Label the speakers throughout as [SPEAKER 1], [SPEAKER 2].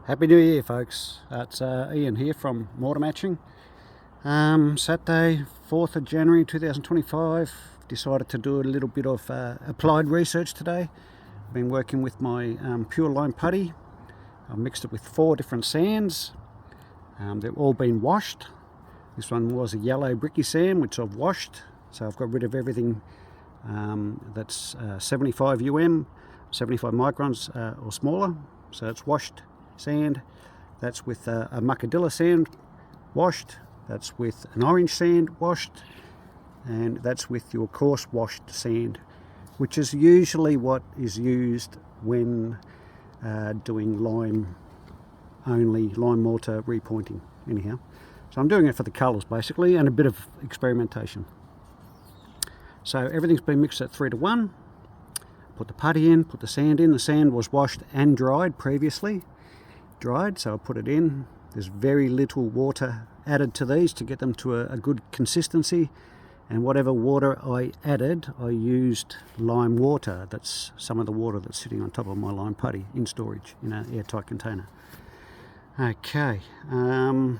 [SPEAKER 1] Happy New Year, folks. It's Ian here from Mortar Matching. Saturday, 4th of January 2025. Decided to do a little bit of applied research today. I've been working with my pure lime putty. I've mixed it with 4 different sands. They've all been washed. This one was a yellow bricky sand, which I've washed. So I've got rid of everything that's 75 microns or smaller. So it's washed sand. That's with a muckadilla sand washed. That's with an orange sand washed, and that's with your coarse washed sand, which is usually what is used when doing lime mortar repointing anyhow. So I'm doing it for the colours basically, and a bit of experimentation. So everything's been mixed at 3:1. Put the putty in, put the sand in. The sand was washed and dried previously. So I put it in. There's very little water added to these to get them to a good consistency, and whatever water I added, I used lime water. That's some of the water that's sitting on top of my lime putty in storage in an airtight container. Okay, so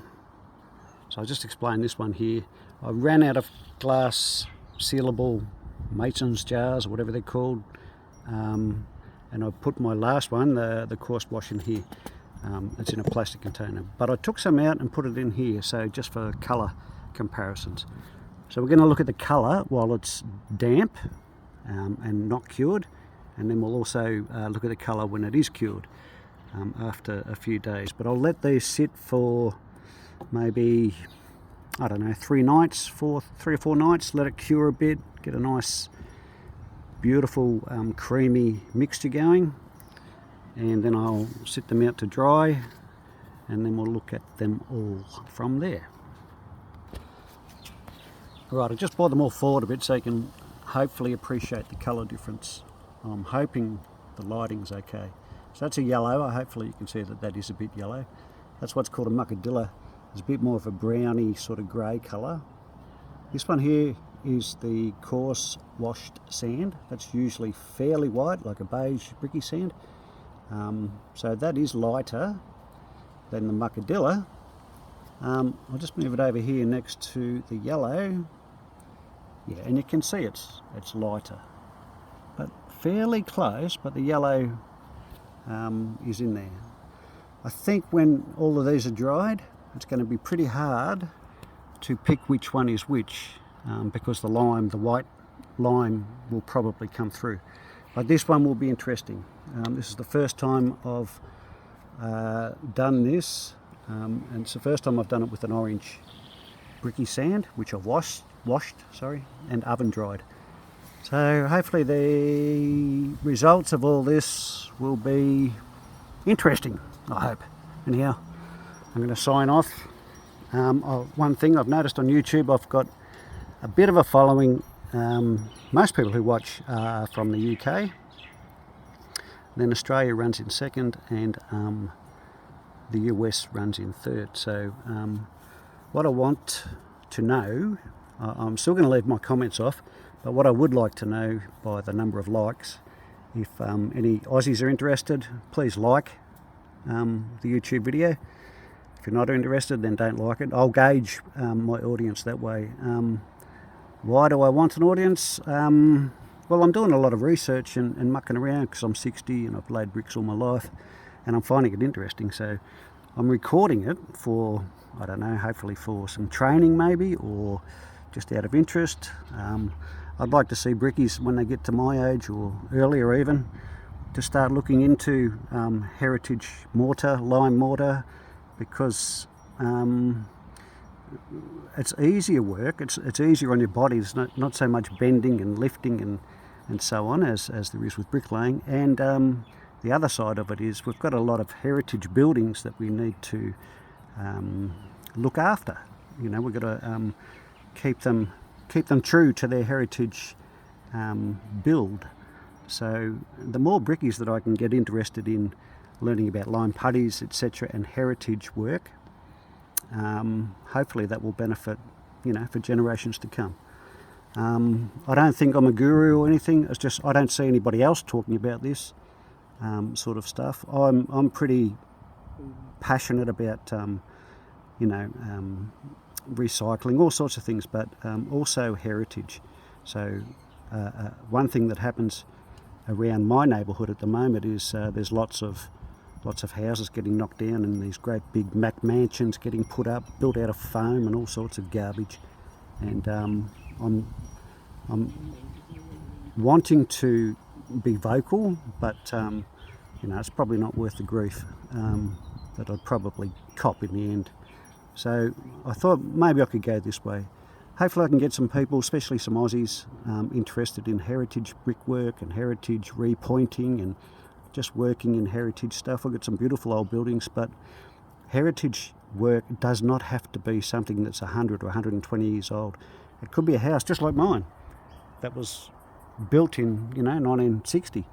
[SPEAKER 1] I'll just explain this one here. I ran out of glass sealable Mason's jars or whatever they're called, and I put my last one, the coarse wash, in here. It's in a plastic container, but I took some out and put it in here, so just for colour comparisons. So we're going to look at the colour while it's damp and not cured, and then we'll also look at the colour when it is cured after a few days. But I'll let these sit for maybe, I don't know, 3 or 4 nights, let it cure a bit, get a nice beautiful creamy mixture going, and then I'll sit them out to dry, and then we'll look at them all from there. Right, I just brought them all forward a bit so you can hopefully appreciate the colour difference. I'm hoping the lighting's okay. So that's a yellow. Hopefully you can see that is a bit yellow. That's what's called a muckadilla. It's a bit more of a browny sort of grey colour. This one here is the coarse washed sand. That's usually fairly white, like a beige bricky sand. So that is lighter than the muckadilla. I'll just move it over here next to the yellow. Yeah, and you can see it's lighter, but fairly close, but the yellow is in there. I think when all of these are dried, it's going to be pretty hard to pick which one is which, because the white lime will probably come through. But this one will be interesting. This is the first time I've done this, and it's the first time I've done it with an orange bricky sand, which I've washed, and oven dried. So hopefully the results of all this will be interesting, I hope. Anyhow, I'm going to sign off. One thing I've noticed on YouTube, I've got a bit of a following. Most people who watch are from the UK. Then Australia runs in second, and the US runs in third. So what I want to know, I'm still going to leave my comments off, but what I would like to know by the number of likes, if any Aussies are interested, please like the YouTube video. If you're not interested, then don't like it. I'll gauge my audience that way. Why do I want an audience? Well, I'm doing a lot of research and mucking around because I'm 60 and I've laid bricks all my life, and I'm finding it interesting. So I'm recording it for, I don't know, hopefully for some training maybe, or just out of interest. I'd like to see brickies when they get to my age, or earlier even, to start looking into heritage mortar, lime mortar, because it's easier work. It's easier on your body. There's not so much bending and lifting and so on as there is with bricklaying. And the other side of it is we've got a lot of heritage buildings that we need to look after. You know, we've got to keep them true to their heritage build. So the more brickies that I can get interested in learning about lime putties, etc., and heritage work, hopefully that will benefit, for generations to come. I don't think I'm a guru or anything. It's just I don't see anybody else talking about this sort of stuff. I'm pretty passionate about, recycling, all sorts of things, but also heritage. So one thing that happens around my neighbourhood at the moment is there's lots of houses getting knocked down and these great big mansions getting put up, built out of foam and all sorts of garbage. And I'm wanting to be vocal, but it's probably not worth the grief that I'd probably cop in the end. So I thought maybe I could go this way. Hopefully I can get some people, especially some Aussies, interested in heritage brickwork and heritage repointing and just working in heritage stuff. I've got some beautiful old buildings, but heritage work does not have to be something that's 100 or 120 years old. It could be a house just like mine that was built in 1960.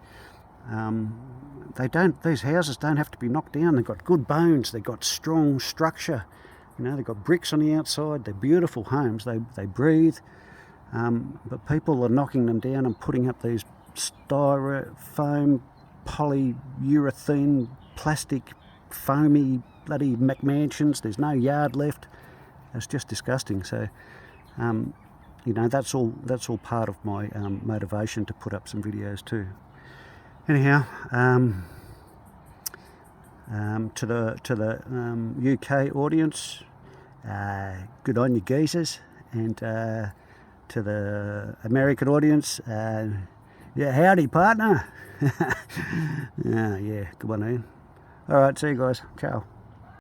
[SPEAKER 1] These houses don't have to be knocked down. They've got good bones, they've got strong structure, they've got bricks on the outside. They're beautiful homes, they breathe, but people are knocking them down and putting up these styrofoam, polyurethane, plastic, foamy bloody McMansions. There's no yard left. It's just disgusting. So that's all part of my motivation to put up some videos too. Anyhow, to the UK audience, good on you geezers, and to the American audience, howdy partner. Yeah, good one, Ian. All right, see you guys. Ciao.